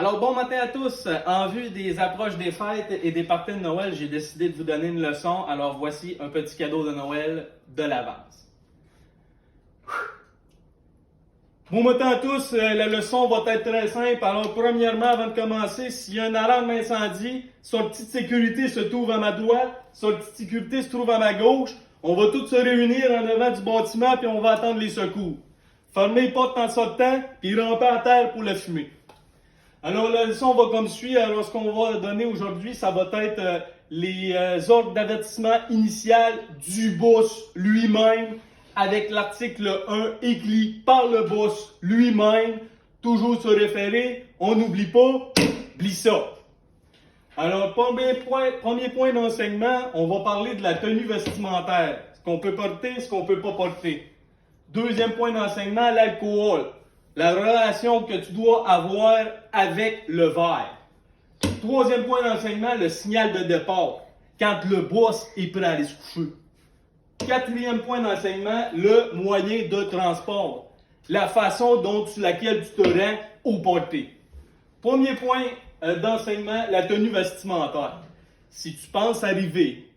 Alors, bon matin à tous. En vue des approches des fêtes et des parties de Noël, j'ai décidé de vous donner une leçon. Alors, voici un petit cadeau de Noël de l'avance. Bon matin à tous. La leçon va être très simple. Alors, premièrement, avant de commencer, s'il y a une alarme incendie, sortie de sécurité se trouve à ma droite, sortie de sécurité se trouve à ma gauche. On va tous se réunir en avant du bâtiment puis on va attendre les secours. Fermez les portes en sortant puis rampez à terre pour la fumée. Alors, la leçon va comme suit. Alors, ce qu'on va donner aujourd'hui, ça va être les ordres d'avertissement initial du boss lui-même, avec l'article 1 écrit par le boss lui-même. Toujours se référer. On n'oublie pas, oublie ça. Alors, premier point d'enseignement, on va parler de la tenue vestimentaire. Ce qu'on peut porter, ce qu'on peut pas porter. Deuxième point d'enseignement, l'alcool. La relation que tu dois avoir avec le verre. Troisième point d'enseignement, le signal de départ. Quand le boss est prêt à aller se coucher. Quatrième point d'enseignement, le moyen de transport. La façon dont laquelle tu te rends au party. Premier point d'enseignement, la tenue vestimentaire. Si tu penses arriver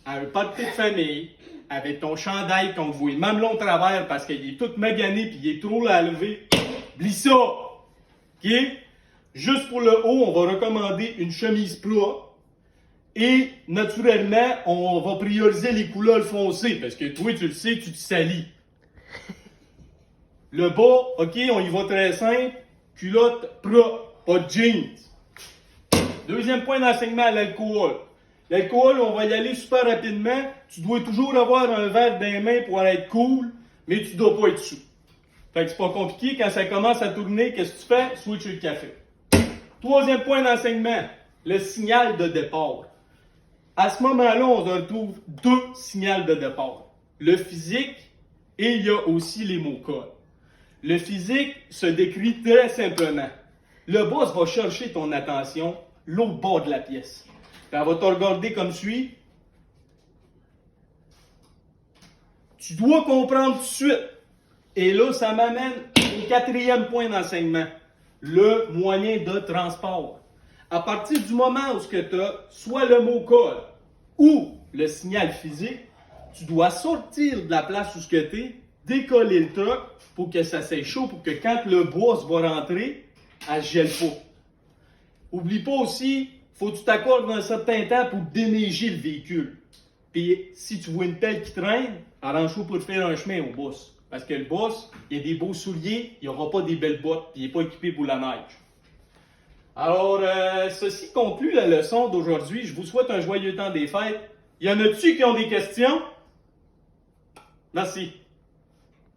à un party de famille, avec ton chandail qu'on voit le mamelon de travers parce qu'il est tout magané et il est trop à lever, oublie ça! OK? Juste pour le haut, on va recommander une chemise plat. Et naturellement, on va prioriser les couleurs foncées parce que toi, tu le sais, tu te salis. Le bas, OK, on y va très simple. Culotte plat, pas de jeans. Deuxième point d'enseignement, l'alcool. L'alcool, on va y aller super rapidement. Tu dois toujours avoir un verre dans les mains pour être cool, mais tu dois pas être sous. Fait que c'est pas compliqué. Quand ça commence à tourner, qu'est-ce que tu fais? Switch le café. Troisième point d'enseignement, le signal de départ. À ce moment-là, on retrouve deux signaux de départ. Le physique et il y a aussi les mots-codes. Le physique se décrit très simplement. Le boss va chercher ton attention l'autre bord de la pièce. Elle va te regarder comme suit. Tu dois comprendre tout de suite. Et là, ça m'amène au quatrième point d'enseignement. Le moyen de transport. À partir du moment où tu as soit le mot code ou le signal physique, tu dois sortir de la place où tu es, décoller le truck pour que ça s'aille chaud, pour que quand le boss va rentrer, elle ne gèle pas. Oublie pas aussi, faut que tu t'accordes un certain temps pour déneiger le véhicule. Puis si tu vois une pelle qui traîne, arrange-toi pour faire un chemin au boss. Parce que le boss, il y a des beaux souliers, il n'y aura pas des belles bottes, puis il n'est pas équipé pour la neige. Alors, ceci conclut la leçon d'aujourd'hui. Je vous souhaite un joyeux temps des fêtes. Y en a-tu qui ont des questions? Merci.